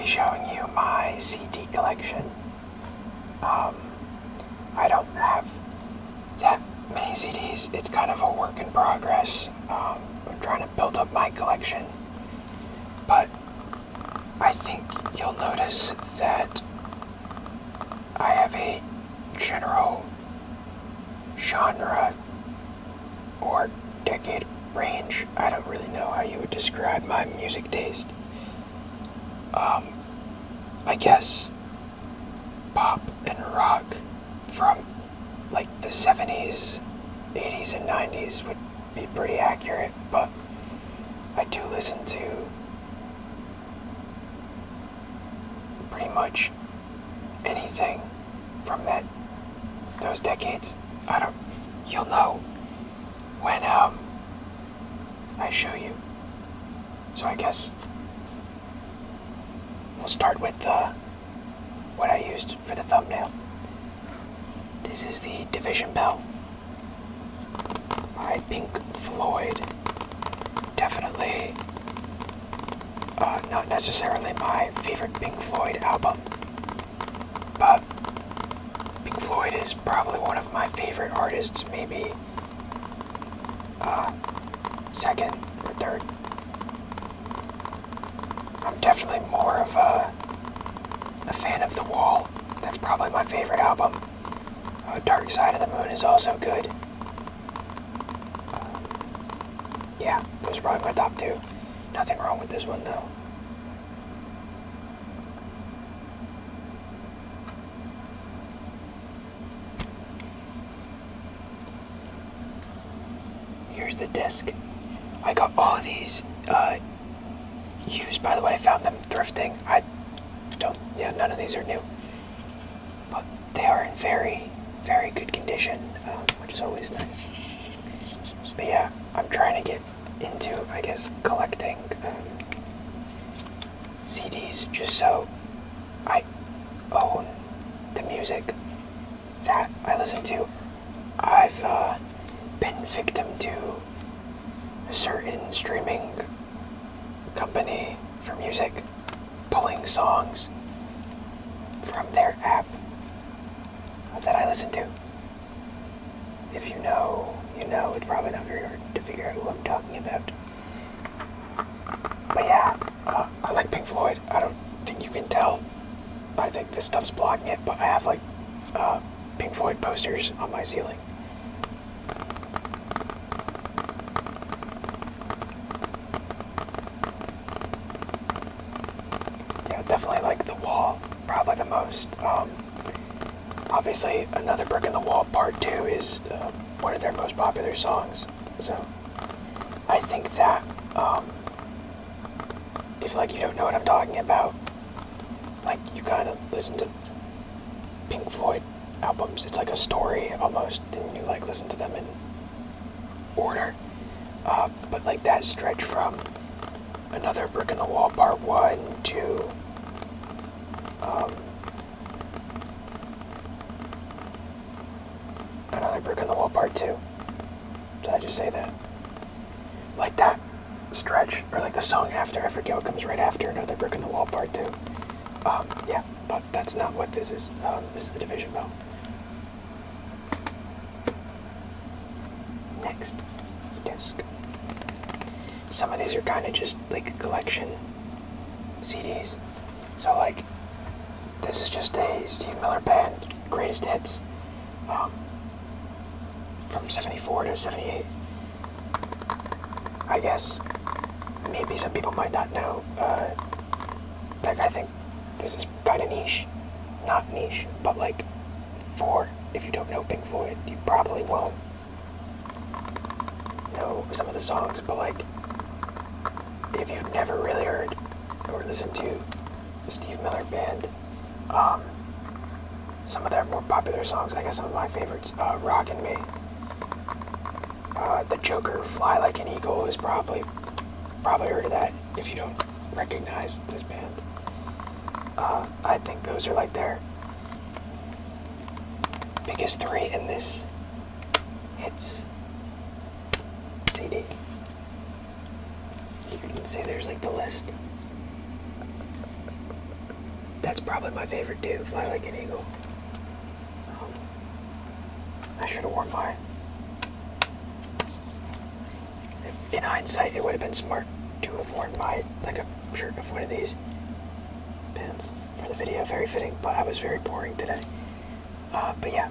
showing you my CD collection. I don't have that many CDs. It's kind of a work in progress. I'm trying to build up my collection. But I think you'll notice that I have a general genre or decade range. I don't really know how you would describe my music taste. I guess pop and rock from like the 70s, 80s, and 90s would be pretty accurate, but I do listen to pretty much anything from those decades. You'll know when I show you. So I guess we'll start with what I used for the thumbnail. This is the Division Bell by Pink Floyd. Definitely not necessarily my favorite Pink Floyd album, but Pink Floyd is probably one of my favorite artists, maybe second or third. I'm definitely more of a fan of The Wall. That's probably my favorite album. Dark Side of the Moon is also good. Yeah, those are probably my top two. Nothing wrong with this one though. Here's the disc. I got all of these used, by the way. I found them thrifting. None of these are new. But they are in very, very good condition, which is always nice. But yeah, I'm trying to get into, I guess, collecting CDs just so I own the music that I listen to. I've been victim to a certain streaming company for music pulling songs from their app that I listen to. If you know, you know. It's probably not very hard to figure out who I'm talking about. But yeah, I like Pink Floyd. I don't think you can tell. I think this stuff's blocking it, but I have like Pink Floyd posters on my ceiling. Yeah, definitely like The Wall, probably the most. Obviously, Another Brick in the Wall Part 2 is one of their most popular songs. So, I think that, if like you don't know what I'm talking about, like you kind of listen to Pink Floyd albums, it's like a story almost, and you like listen to them in order. But like that stretch from Another Brick in the Wall Part 1 to Another Brick in the Wall Part 2. Did I just say that? Like that stretch, or like the song after, I forget what comes right after Another Brick in the Wall Part 2. Yeah, but that's not what this is. This is the Division Bell. Next disc. Some of these are kind of just like collection CDs. So like, this is just a Steve Miller Band Greatest Hits. From 74 to 78. I guess maybe some people might not know. Like, I think this is kind of niche. Not niche, but like, if you don't know Pink Floyd, you probably won't know some of the songs, but like, if you've never really heard or listened to Steve Miller Band, some of their more popular songs, I guess some of my favorites, Rockin' Me, The Joker, Fly Like an Eagle is probably heard of that if you don't recognize this band. I think those are like their biggest three in this hits CD. You can see there's like the list. That's probably my favorite too, Fly Like an Eagle. I should have worn mine. In hindsight, it would have been smart to have worn like a shirt of one of these pants for the video. Very fitting, but I was very boring today. But yeah,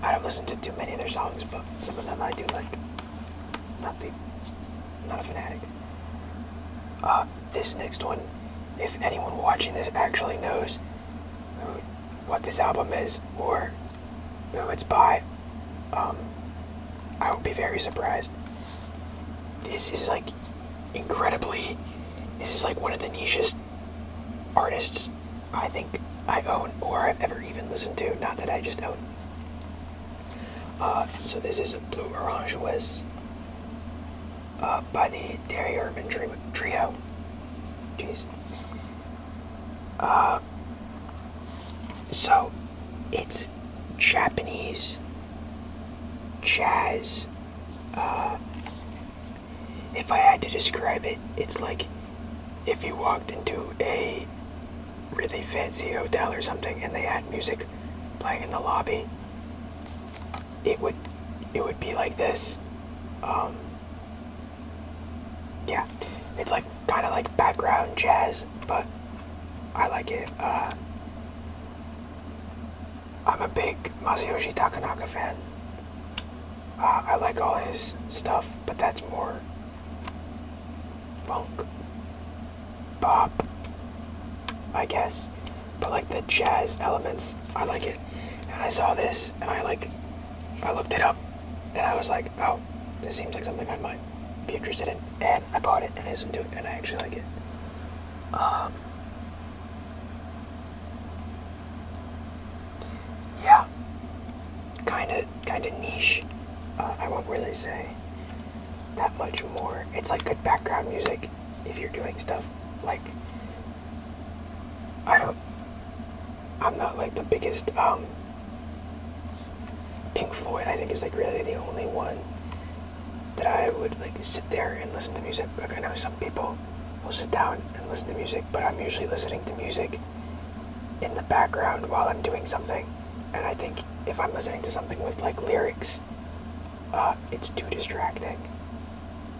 I don't listen to too many of their songs, but some of them I do like. Not a fanatic. This next one, if anyone watching this actually knows what this album is or who it's by, I would be very surprised. This is like this is like one of the nichest artists I think I own or I've ever even listened to, not that I just own. So this is Blue Orange Whiz by the Derry Urban Trio. Jeez. So it's Japanese jazz. If I had to describe it, it's like if you walked into a really fancy hotel or something and they had music playing in the lobby, it would be like this. Yeah, it's like kind of like background jazz, but I like it. I'm a big Masayoshi Takanaka fan. I like all his stuff, but that's more funk, pop, I guess. But like the jazz elements, I like it. And I saw this, and I looked it up, and I was like, oh, this seems like something I might be interested in. And I bought it, and I listened to it, and I actually like it. Yeah, kind of niche. I won't really say that much more. It's like good background music if you're doing stuff like, I'm not like the biggest Pink Floyd I think is like really the only one that I would like sit there and listen to music. Like I know some people will sit down and listen to music, but I'm usually listening to music in the background while I'm doing something. And I think if I'm listening to something with like lyrics, it's too distracting.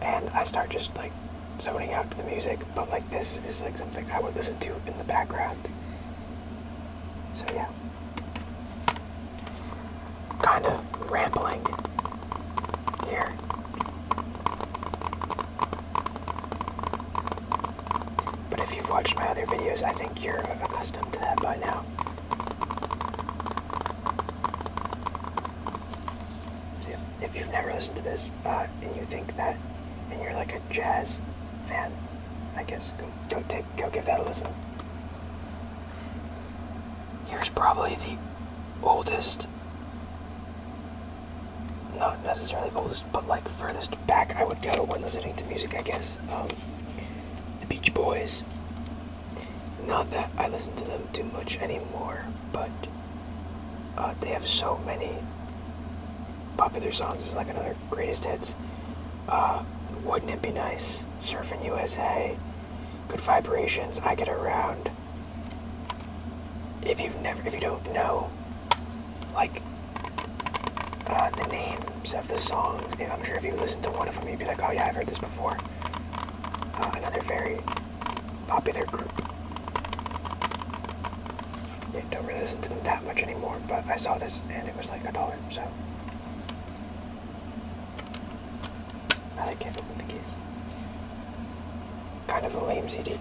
And I start just like zoning out to the music, but like this is like something I would listen to in the background. So yeah. Kind of rambling here. But if you've watched my other videos, I think you're accustomed to that by now. So yeah, if you've never listened to this, and you think that, and you're like a jazz fan, I guess go give that a listen. Here's probably the oldest, not necessarily oldest, but like furthest back I would go when listening to music, I guess. The Beach Boys. Not that I listen to them too much anymore, but they have so many popular songs. It's like another greatest hits. Wouldn't It Be Nice? Surfing USA, Good Vibrations, I Get Around. If you don't know, like, the names of the songs, I'm sure if you listen to one of them, you'd be like, oh yeah, I've heard this before. Another very popular group. Yeah, don't really listen to them that much anymore, but I saw this and it was like $1, so. I like it with the keys. Kind of a lame CD.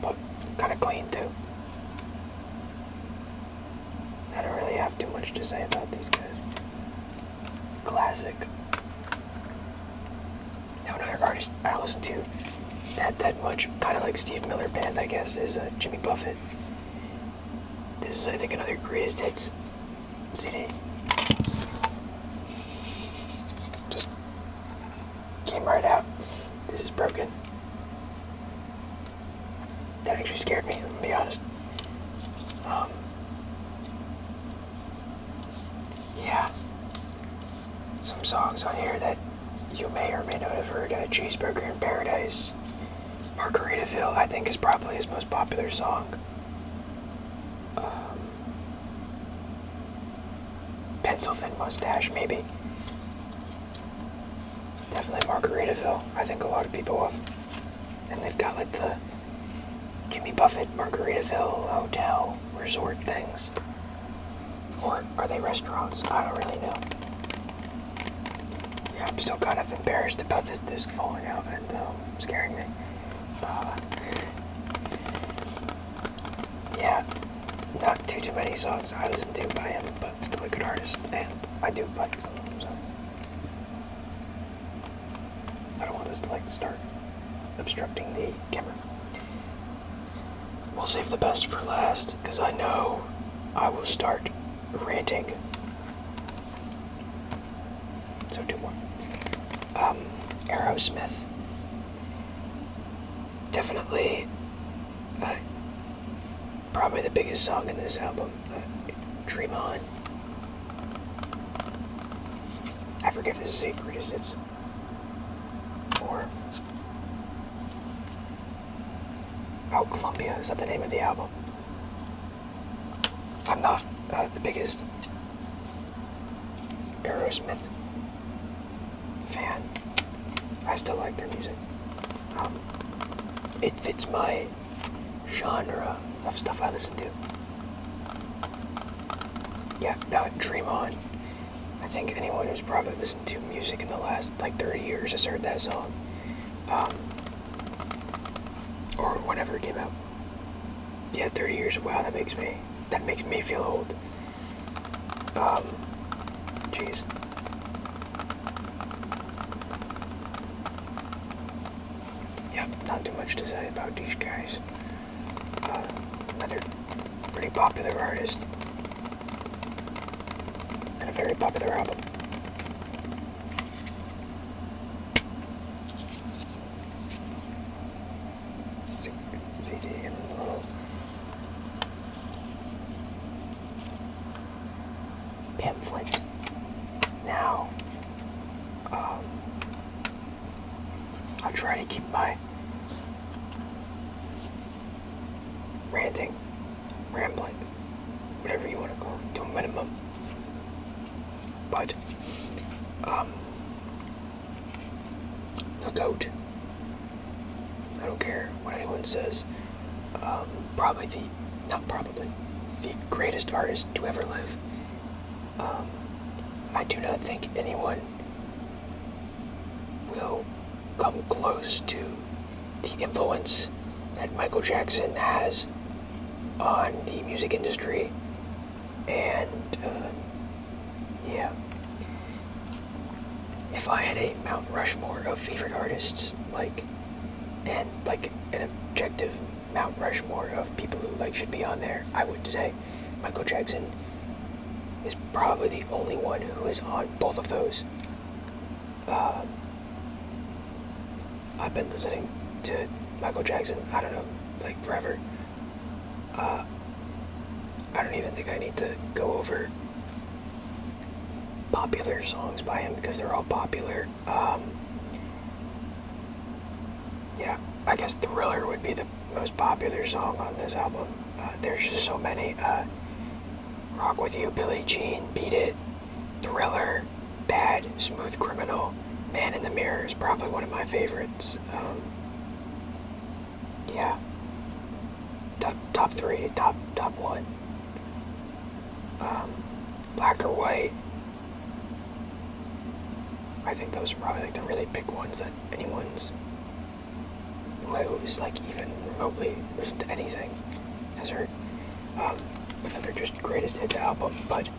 But kind of clean too. I don't really have too much to say about these guys. Classic. Now another artist I don't listen to that much, kind of like Steve Miller Band, I guess, is Jimmy Buffett. This is, I think, another greatest hits CD. Just came right out. This is broken. That actually scared me, to be honest. Yeah. Some songs on here that you may or may not have heard. Cheeseburger in Paradise. Margaritaville, I think, is probably his most popular song. Pencil Thin Mustache, maybe. Definitely Margaritaville. I think a lot of people have. And they've got like the Jimmy Buffett Margaritaville hotel resort things. Or are they restaurants? I don't really know. Yeah, I'm still kind of embarrassed about this disc falling out and scaring me. Yeah, not too many songs I listen to by him, but still a good artist, and I do like some of them, so. I don't want this to like start obstructing the camera. We'll save the best for last, because I know I will start ranting. So 2 more. Aerosmith. Definitely, probably the biggest song in this album. Dream On. I forget if this is a greatest hits. Or Columbia, is that the name of the album? I'm not the biggest Aerosmith fan. I still like their music. It fits my genre of stuff I listen to. Yeah, no, Dream On. I think anyone who's probably listened to music in the last like 30 years has heard that song. Or whenever it came out. Yeah, 30 years. Wow, that makes me feel old. Jeez. Yeah, not too much to say about these guys. Another pretty popular artist. And a very popular album. CD and a little pamphlet. Now, I'll try to keep my ranting, rambling, whatever you want to call it, to a minimum. But, the GOAT, I don't care what anyone says, the greatest artist to ever live. I do not think anyone will come close to the influence that Michael Jackson has on the music industry, and yeah. If I had a Mount Rushmore of favorite artists, and an objective Mount Rushmore of people who should be on there, I would say Michael Jackson is probably the only one who is on both of those. I've been listening to Michael Jackson, I don't know, forever. I don't even think I need to go over popular songs by him because they're all popular. Yeah, I guess Thriller would be the most popular song on this album. There's just so many. Rock With You, Billie Jean, Beat It, Thriller, Bad, Smooth Criminal, Man in the Mirror is probably one of my favorites. Yeah. Top 3, top 1. Black or White. I think those are probably the really big ones that anyone's who's even remotely listened to anything has heard. Another just greatest hits album, but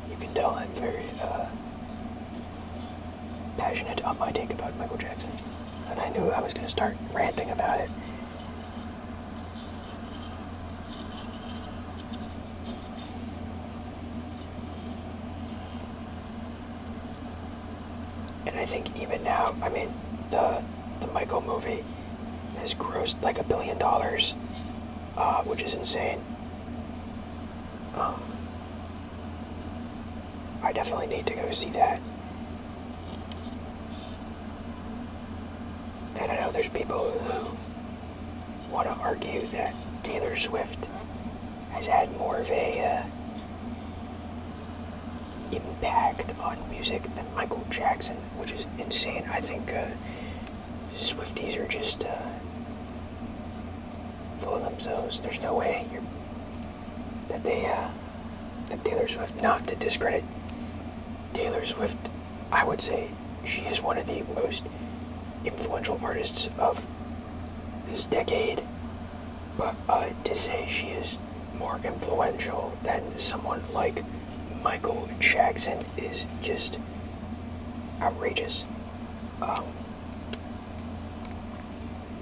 you can tell I'm very passionate on my take about Michael Jackson, and I knew I was going to start ranting about it. And I think even now, I mean, the Michael movie has grossed $1 billion, which is insane. I definitely need to go see that. And I know there's people who want to argue that Taylor Swift has had more of a impact on music than Michael Jackson, which is insane. I think Swifties are just full of themselves. There's no way that Taylor Swift, not to discredit Taylor Swift, I would say she is one of the most influential artists of this decade, but to say she is more influential than someone like Michael Jackson is just outrageous.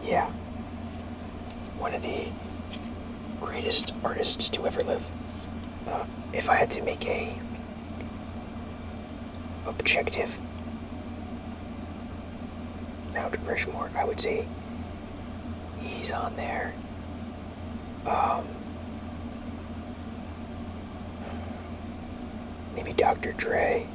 Yeah, one of the greatest artists to ever live. If I had to make a objective Mount Rushmore, I would say he's on there. Maybe Dr. Dre.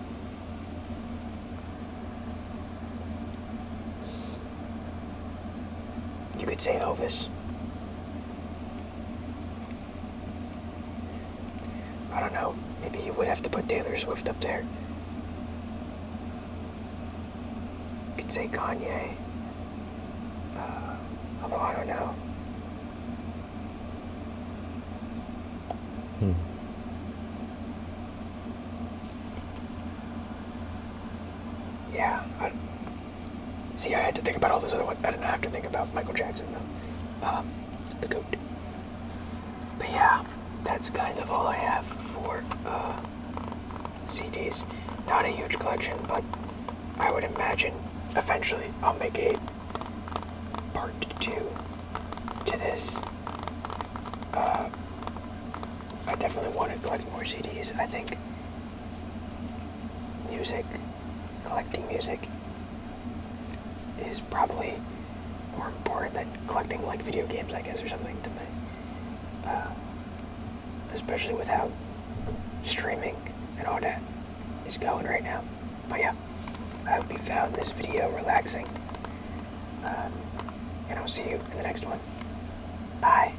You could say Elvis. I don't know. Maybe you would have to put Taylor Swift up there. You could say Kanye. Although I don't know. Yeah. See, I had to think about all those other ones. I didn't have to think about Michael Jackson, though. The GOAT. But yeah, that's kind of all I have for CDs. Not a huge collection, but I would imagine eventually I'll make a part 2 to this. I definitely want to collect more CDs. I think collecting music is probably more important than collecting like video games, I guess, or something to me. Especially with how streaming and all that is going right now. But yeah, I hope you found this video relaxing. And I'll see you in the next one. Bye.